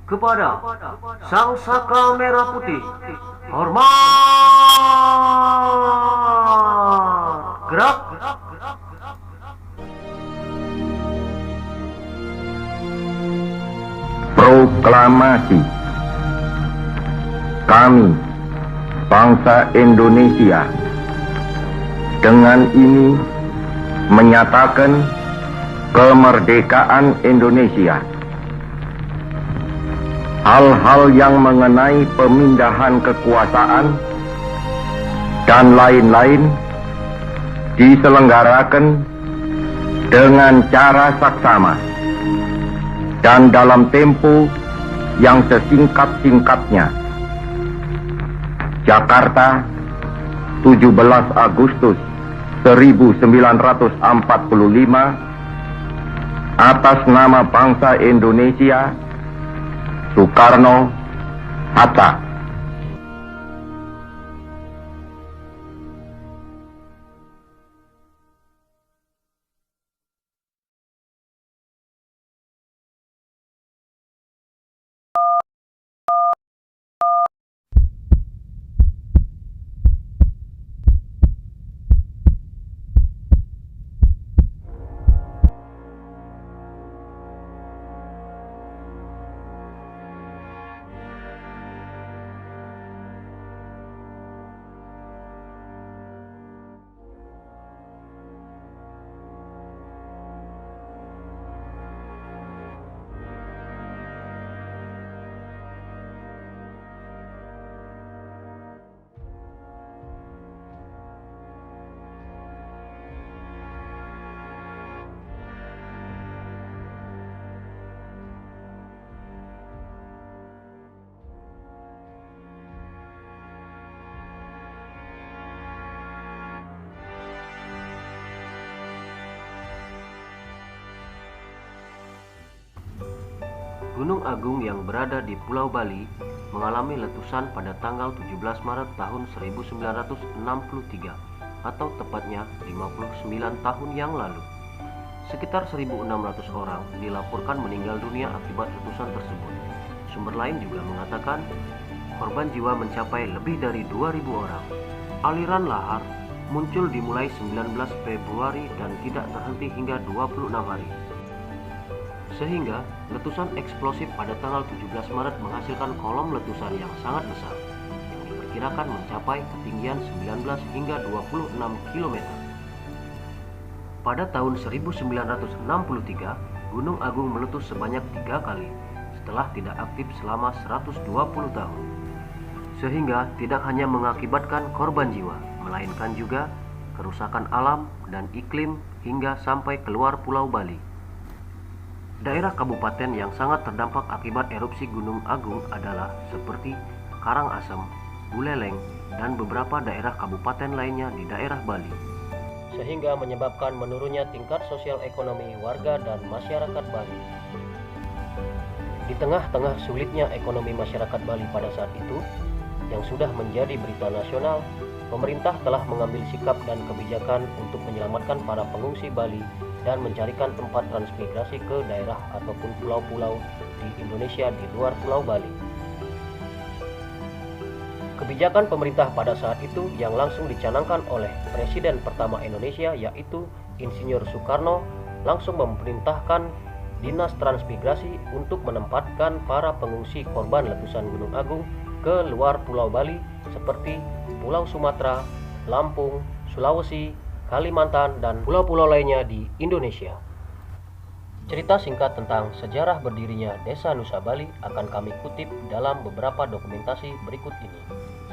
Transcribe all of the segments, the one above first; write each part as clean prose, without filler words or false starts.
kepada Sang Saka Merah Putih. Hormat! Gerak! Proklamasi. Kami, bangsa Indonesia, dengan ini menyatakan kemerdekaan Indonesia. Hal-hal yang mengenai pemindahan kekuasaan dan lain-lain diselenggarakan dengan cara saksama dan dalam tempo yang sesingkat-singkatnya. Jakarta, 17 Agustus 1945, atas nama bangsa Indonesia, Soekarno Hatta. Gunung Agung yang berada di Pulau Bali mengalami letusan pada tanggal 17 Maret tahun 1963 atau tepatnya 59 tahun yang lalu. Sekitar 1.600 orang dilaporkan meninggal dunia akibat letusan tersebut. Sumber lain juga mengatakan korban jiwa mencapai lebih dari 2.000 orang. Aliran lahar muncul dimulai 19 Februari dan tidak terhenti hingga 26 hari. Sehingga letusan eksplosif pada tanggal 17 Maret menghasilkan kolom letusan yang sangat besar yang diperkirakan mencapai ketinggian 19 hingga 26 km. Pada tahun 1963, Gunung Agung meletus sebanyak 3 kali setelah tidak aktif selama 120 tahun. Sehingga tidak hanya mengakibatkan korban jiwa, melainkan juga kerusakan alam dan iklim hingga sampai keluar Pulau Bali. Daerah kabupaten yang sangat terdampak akibat erupsi Gunung Agung adalah seperti Karangasem, Buleleng, dan beberapa daerah kabupaten lainnya di daerah Bali. Sehingga menyebabkan menurunnya tingkat sosial ekonomi warga dan masyarakat Bali. Di tengah-tengah sulitnya ekonomi masyarakat Bali pada saat itu, yang sudah menjadi berita nasional, pemerintah telah mengambil sikap dan kebijakan untuk menyelamatkan para pengungsi Bali dan mencarikan tempat transmigrasi ke daerah ataupun pulau-pulau di Indonesia di luar Pulau Bali. Kebijakan pemerintah pada saat itu yang langsung dicanangkan oleh Presiden pertama Indonesia yaitu Insinyur Soekarno langsung memerintahkan Dinas Transmigrasi untuk menempatkan para pengungsi korban letusan Gunung Agung ke luar Pulau Bali seperti Pulau Sumatera, Lampung, Sulawesi, Kalimantan, dan pulau-pulau lainnya di Indonesia. Cerita singkat tentang sejarah berdirinya Desa Nusa Bali akan kami kutip dalam beberapa dokumentasi berikut ini.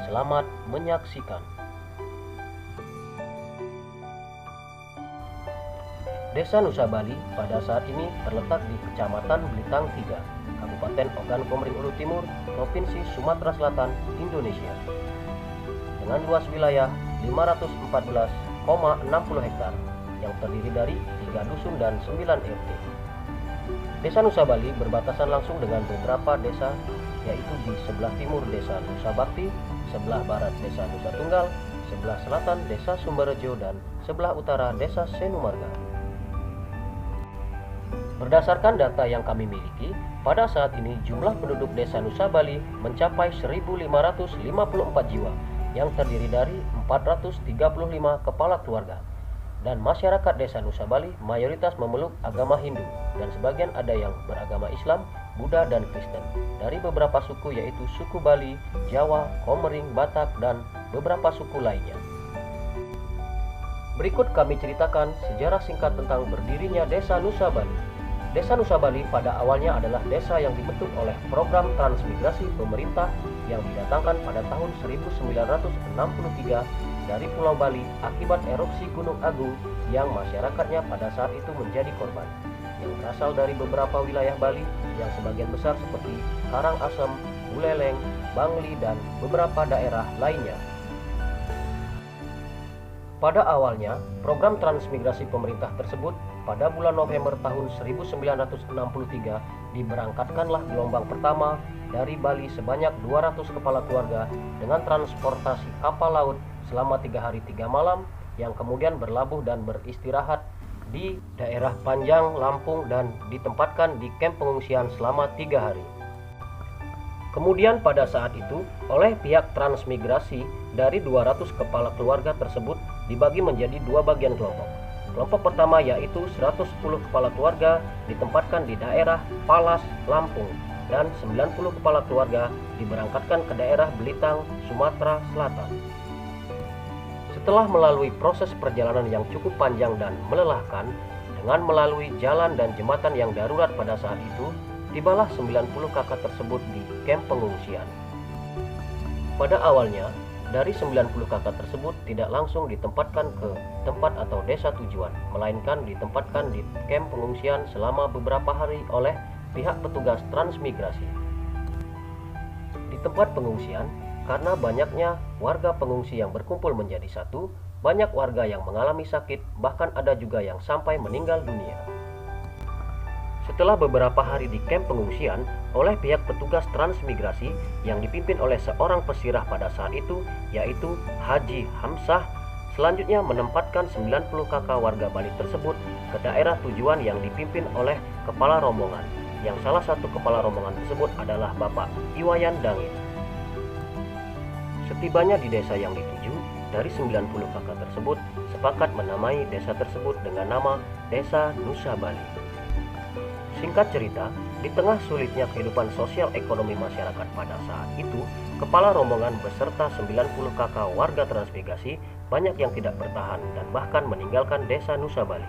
Selamat menyaksikan. Desa Nusa Bali pada saat ini terletak di Kecamatan Belitang 3, Kabupaten Ogan Komering Ulu Timur, Provinsi Sumatera Selatan, Indonesia. Dengan luas wilayah 514,60 hektar yang terdiri dari 3 dusun dan 9 RT. Desa Nusa Bali berbatasan langsung dengan beberapa desa, yaitu di sebelah timur Desa Nusa Bakti, sebelah barat Desa Nusa Tunggal, sebelah selatan Desa Sumberjo, dan sebelah utara Desa Senumarga. Berdasarkan data yang kami miliki, Pada saat ini jumlah penduduk desa Nusa Bali mencapai 1.554 jiwa yang terdiri dari 435 kepala keluarga. Dan masyarakat desa Nusa Bali mayoritas memeluk agama Hindu dan sebagian ada yang beragama Islam, Buddha, dan Kristen. Dari beberapa suku yaitu suku Bali, Jawa, Komering, Batak, dan beberapa suku lainnya. Berikut kami ceritakan sejarah singkat tentang berdirinya desa Nusa Bali. Desa Nusa Bali pada awalnya adalah desa yang dibentuk oleh program transmigrasi pemerintah yang didatangkan pada tahun 1963 dari Pulau Bali akibat erupsi Gunung Agung yang masyarakatnya pada saat itu menjadi korban, yang berasal dari beberapa wilayah Bali yang sebagian besar seperti Karangasem, Buleleng, Bangli, dan beberapa daerah lainnya. Pada awalnya, program transmigrasi pemerintah tersebut pada bulan November tahun 1963 diberangkatkanlah gelombang pertama dari Bali sebanyak 200 kepala keluarga dengan transportasi kapal laut selama 3 hari 3 malam yang kemudian berlabuh dan beristirahat di daerah Panjang, Lampung dan ditempatkan di kamp pengungsian selama 3 hari. Kemudian pada saat itu, oleh pihak transmigrasi, dari 200 kepala keluarga tersebut dibagi menjadi 2 bagian kelompok. Kelompok pertama yaitu 110 kepala keluarga ditempatkan di daerah Palas, Lampung, dan 90 kepala keluarga diberangkatkan ke daerah Belitang, Sumatera Selatan. Setelah melalui proses perjalanan yang cukup panjang dan melelahkan, dengan melalui jalan dan jembatan yang darurat pada saat itu, tibalah 90 kakak tersebut di kamp pengungsian. Pada awalnya, dari 90 kakak tersebut tidak langsung ditempatkan ke tempat atau desa tujuan, melainkan ditempatkan di kamp pengungsian selama beberapa hari oleh pihak petugas transmigrasi. Di tempat pengungsian, karena banyaknya warga pengungsi yang berkumpul menjadi satu, banyak warga yang mengalami sakit, bahkan ada juga yang sampai meninggal dunia. Setelah beberapa hari di kamp pengungsian oleh pihak petugas transmigrasi yang dipimpin oleh seorang pesirah pada saat itu, yaitu Haji Hamzah, selanjutnya menempatkan 90 kakak warga Bali tersebut ke daerah tujuan yang dipimpin oleh kepala rombongan, yang salah satu kepala rombongan tersebut adalah Bapak Iwayan Dangin. Setibanya di desa yang dituju, dari 90 kakak tersebut sepakat menamai desa tersebut dengan nama Desa Nusa Bali. Singkat cerita, di tengah sulitnya kehidupan sosial ekonomi masyarakat pada saat itu, kepala rombongan beserta 90 kakak warga transmigrasi banyak yang tidak bertahan dan bahkan meninggalkan desa Nusa Bali.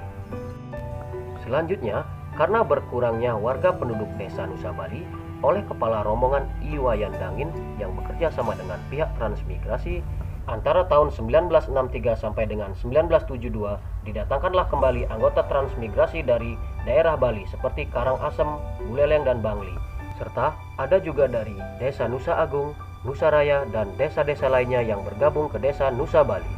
Selanjutnya, karena berkurangnya warga penduduk desa Nusa Bali, oleh kepala rombongan Iwayan Dangin yang bekerja sama dengan pihak transmigrasi, antara tahun 1963 sampai dengan 1972 didatangkanlah kembali anggota transmigrasi dari daerah Bali seperti Karangasem, Buleleng, dan Bangli, serta ada juga dari desa Nusa Agung, Nusa Raya, dan desa-desa lainnya yang bergabung ke desa Nusa Bali.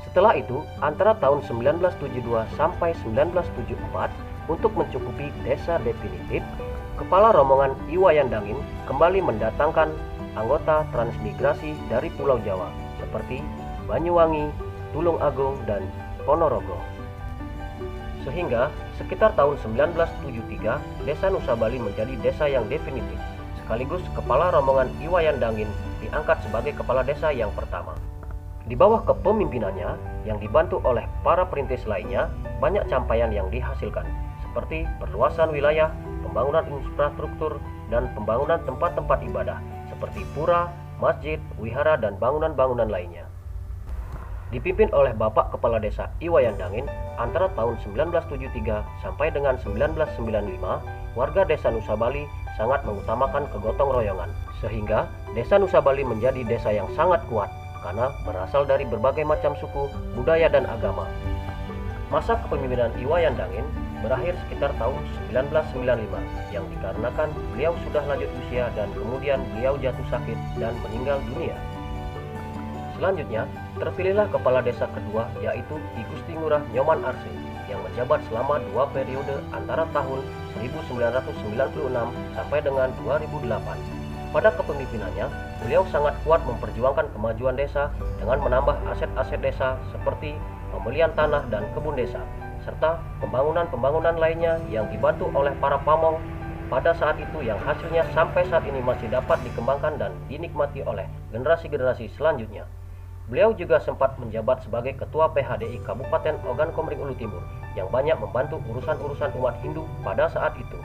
Setelah itu, antara tahun 1972 sampai 1974, untuk mencukupi desa definitif, kepala rombongan Iwayan Dangin kembali mendatangkan anggota transmigrasi dari Pulau Jawa seperti Banyuwangi, Tulung Agung, dan Ponorogo. Sehingga sekitar tahun 1973, desa Nusa Bali menjadi desa yang definitif. Sekaligus kepala rombongan Iwayan Dangin diangkat sebagai kepala desa yang pertama. Di bawah kepemimpinannya yang dibantu oleh para perintis lainnya, banyak capaian yang dihasilkan, seperti perluasan wilayah, pembangunan infrastruktur, dan pembangunan tempat-tempat ibadah seperti pura, masjid, wihara, dan bangunan-bangunan lainnya. Dipimpin oleh Bapak Kepala Desa Iwayan Dangin antara tahun 1973 sampai dengan 1995, warga desa Nusa Bali sangat mengutamakan kegotong royongan, sehingga desa Nusa Bali menjadi desa yang sangat kuat karena berasal dari berbagai macam suku, budaya, dan agama. Masa kepemimpinan Iwayan Dangin berakhir sekitar tahun 1995 yang dikarenakan beliau sudah lanjut usia dan kemudian beliau jatuh sakit dan meninggal dunia. Selanjutnya, terpilihlah kepala desa kedua yaitu I Gusti Ngurah Nyoman Arsi yang menjabat selama 2 periode antara tahun 1996 sampai dengan 2008. Pada kepemimpinannya, beliau sangat kuat memperjuangkan kemajuan desa dengan menambah aset-aset desa seperti pembelian tanah dan kebun desa, serta pembangunan-pembangunan lainnya yang dibantu oleh para pamong pada saat itu yang hasilnya sampai saat ini masih dapat dikembangkan dan dinikmati oleh generasi-generasi selanjutnya. Beliau juga sempat menjabat sebagai Ketua PHDI Kabupaten Ogan Komering Ulu Timur yang banyak membantu urusan-urusan umat Hindu pada saat itu.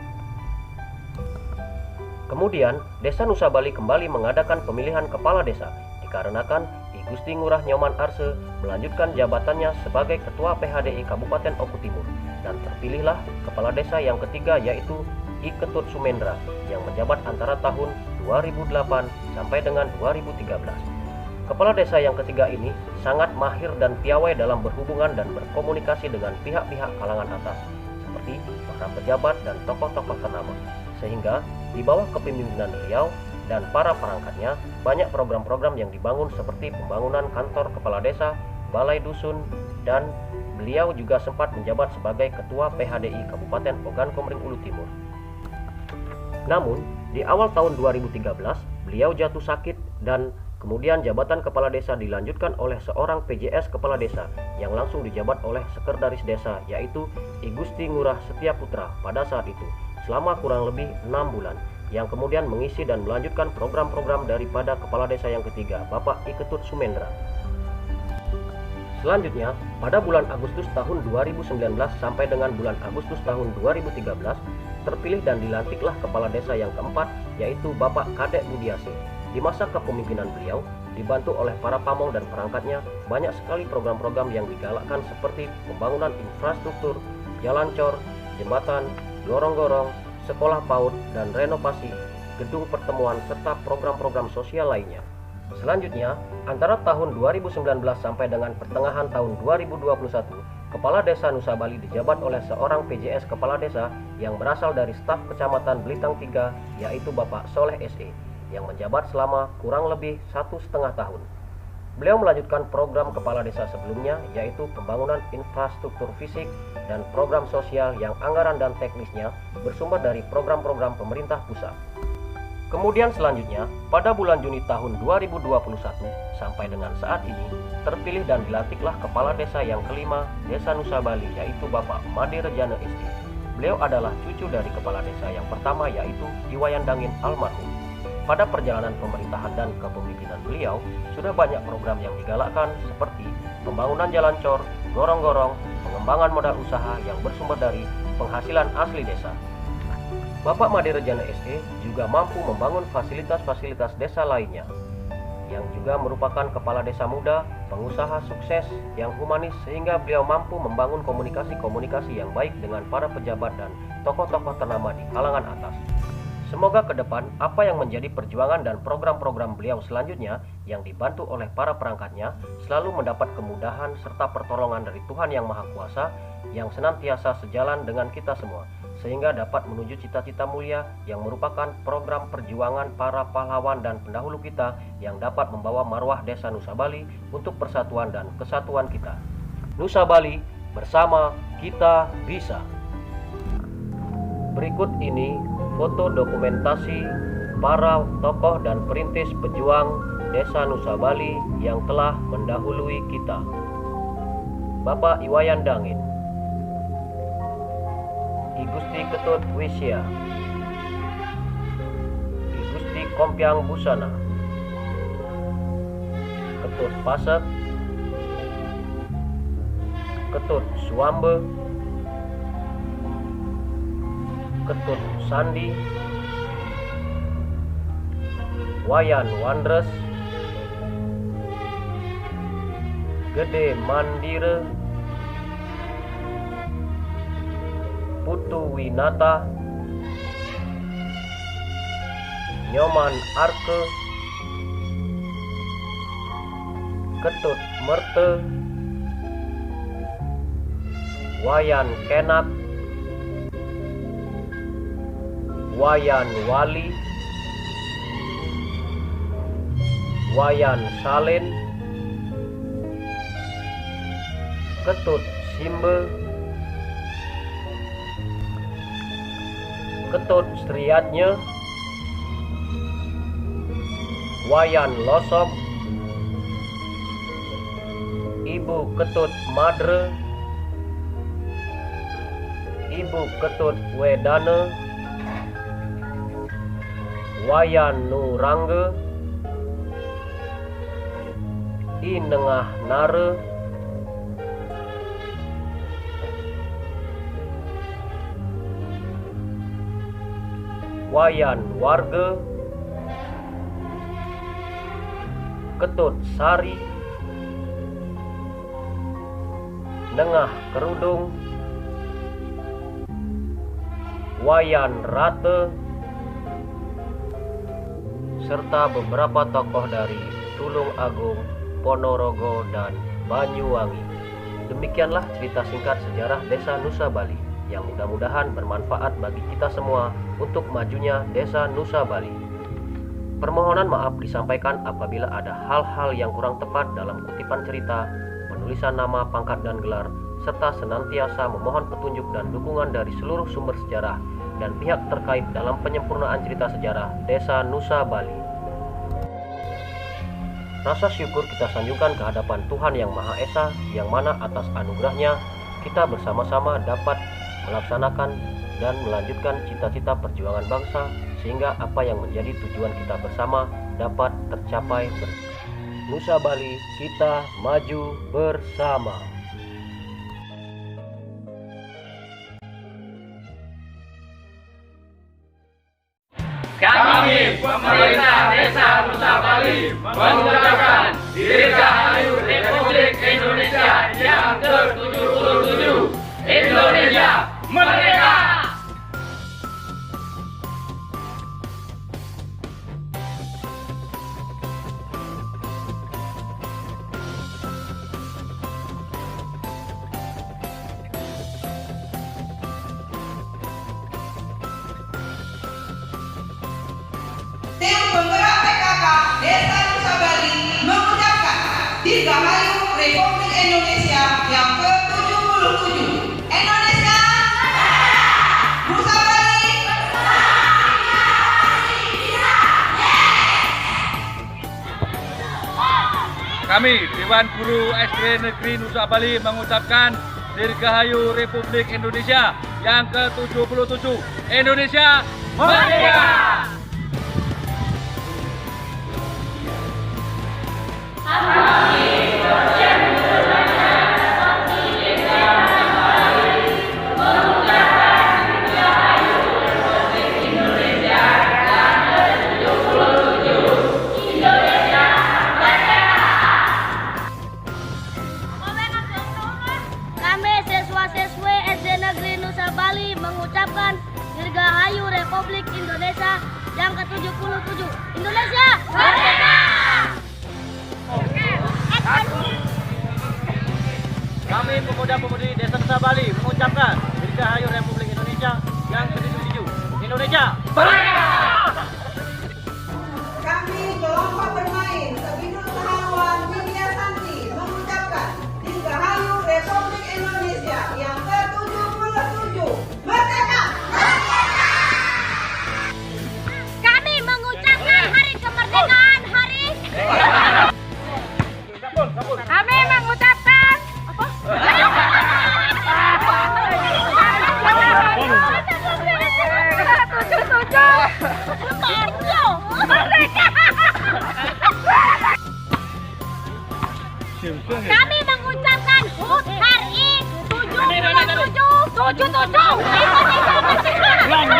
Kemudian, Desa Nusa Bali kembali mengadakan pemilihan kepala desa dikarenakan I Gusti Ngurah Nyoman Arse melanjutkan jabatannya sebagai Ketua PHDI Kabupaten Oku Timur dan terpilihlah kepala desa yang ketiga yaitu I Ketut Sumendra yang menjabat antara tahun 2008 sampai dengan 2013. Kepala desa yang ketiga ini sangat mahir dan piawai dalam berhubungan dan berkomunikasi dengan pihak-pihak kalangan atas seperti para pejabat dan tokoh-tokoh ternama, sehingga di bawah kepemimpinan beliau dan para perangkatnya banyak program-program yang dibangun seperti pembangunan kantor kepala desa, balai dusun, dan beliau juga sempat menjabat sebagai Ketua PHDI Kabupaten Ogan Komering Ulu Timur. Namun, di awal tahun 2013, beliau jatuh sakit dan kemudian jabatan kepala desa dilanjutkan oleh seorang PJS kepala desa yang langsung dijabat oleh sekretaris desa yaitu I Gusti Ngurah Setiaputra pada saat itu selama kurang lebih 6 bulan yang kemudian mengisi dan melanjutkan program-program daripada kepala desa yang ketiga Bapak I Ketut Sumendra. Selanjutnya, pada bulan Agustus tahun 2019 sampai dengan bulan Agustus tahun 2013 terpilih dan dilantiklah kepala desa yang keempat yaitu Bapak Kadek Budiase. Di masa kepemimpinan beliau, dibantu oleh para pamong dan perangkatnya, banyak sekali program-program yang digalakkan seperti pembangunan infrastruktur, jalan cor, jembatan, gorong-gorong, sekolah PAUD, dan renovasi gedung pertemuan serta program-program sosial lainnya. Selanjutnya, antara tahun 2019 sampai dengan pertengahan tahun 2021, Kepala Desa Nusa Bali dijabat oleh seorang PJS Kepala Desa yang berasal dari staf Kecamatan Belitang 3, yaitu Bapak Soleh SE, yang menjabat selama kurang lebih 1,5 tahun. Beliau melanjutkan program kepala desa sebelumnya yaitu pembangunan infrastruktur fisik dan program sosial yang anggaran dan teknisnya bersumber dari program-program pemerintah pusat. Kemudian selanjutnya, pada bulan Juni tahun 2021 sampai dengan saat ini, terpilih dan dilantiklah kepala desa yang kelima Desa Nusa Bali yaitu Bapak Made Rejana SE. Beliau adalah cucu dari kepala desa yang pertama yaitu Iwayan Dangin almarhum. Pada perjalanan pemerintahan dan kepemimpinan beliau, sudah banyak program yang digalakkan seperti pembangunan jalan cor, gorong-gorong, pengembangan modal usaha yang bersumber dari penghasilan asli desa. Bapak Made Rejana SE juga mampu membangun fasilitas-fasilitas desa lainnya, yang juga merupakan kepala desa muda, pengusaha sukses yang humanis sehingga beliau mampu membangun komunikasi-komunikasi yang baik dengan para pejabat dan tokoh-tokoh ternama di kalangan atas. Semoga ke depan apa yang menjadi perjuangan dan program-program beliau selanjutnya yang dibantu oleh para perangkatnya selalu mendapat kemudahan serta pertolongan dari Tuhan Yang Maha Kuasa yang senantiasa sejalan dengan kita semua, sehingga dapat menuju cita-cita mulia yang merupakan program perjuangan para pahlawan dan pendahulu kita yang dapat membawa marwah Desa Nusa Bali untuk persatuan dan kesatuan kita. Nusa Bali, bersama kita bisa. Berikut ini foto dokumentasi para tokoh dan perintis pejuang Desa Nusa Bali yang telah mendahului kita. Bapak Iwayan Dangin, I Gusti Ketut Wisya, I Gusti Kompiang Busana, Ketut Pasek, Ketut Suambe, Ketut Sandi, Wayan Wandres, Gede Mandire, Putu Winata, Nyoman Arke, Ketut Merte, Wayan Kenak, Wayan Wali, Wayan Salen, Ketut Simbe, Ketut Striyatnya, Wayan Losok, Ibu Ketut Madre, Ibu Ketut Wedane, Wayan nu rangge, I nengah nare, wayan warga, ketut sari, nengah kerudung, wayan rate, serta beberapa tokoh dari Tulung Agung, Ponorogo, dan Banyuwangi. Demikianlah cerita singkat sejarah Desa Nusa Bali yang mudah-mudahan bermanfaat bagi kita semua untuk majunya Desa Nusa Bali. Permohonan maaf disampaikan apabila ada hal-hal yang kurang tepat dalam kutipan cerita, penulisan nama, pangkat, dan gelar, serta senantiasa memohon petunjuk dan dukungan dari seluruh sumber sejarah dan pihak terkait dalam penyempurnaan cerita sejarah Desa Nusa Bali. Rasa syukur kita sanjungkan ke hadapan Tuhan Yang Maha Esa, yang mana atas anugerahnya kita bersama-sama dapat melaksanakan dan melanjutkan cita-cita perjuangan bangsa, sehingga apa yang menjadi tujuan kita bersama dapat tercapai. Nusa Bali, kita maju bersama. Kami, pemerintah Desa Nusa Bali, mengucapkan Dirgahayu Republik Indonesia yang ke-77. Indonesia Merdeka! Tim penggerak PKK Desa Nusa Bali mengucapkan Dirgahayu Republik Indonesia yang ke-77. Indonesia Nusa Bali Kami, Dewan Guru SD Negeri Nusa Bali mengucapkan Dirgahayu Republik Indonesia yang ke-77. Indonesia Merdeka! Kami siswa-siswi SD Negeri Nusa Bali mengucapkan Dirgahayu Republik Indonesia yang ke-77. Indonesia Merdeka! Kami pemuda-pemudi Desa Nusa Bali mengucapkan Dirgahayu Republik Indonesia yang ke-77. Indonesia Merdeka! Kami kelompok bermain Sebidul Sahawan Widya Santi mengucapkan Dirgahayu Republik Indonesia yang ke-77. Merdeka! Kami mengucapkan Hari Kemerdekaan Hari. Kami mengucapkan Kami mengucapkan HUT RI 77 Indonesia Merdeka.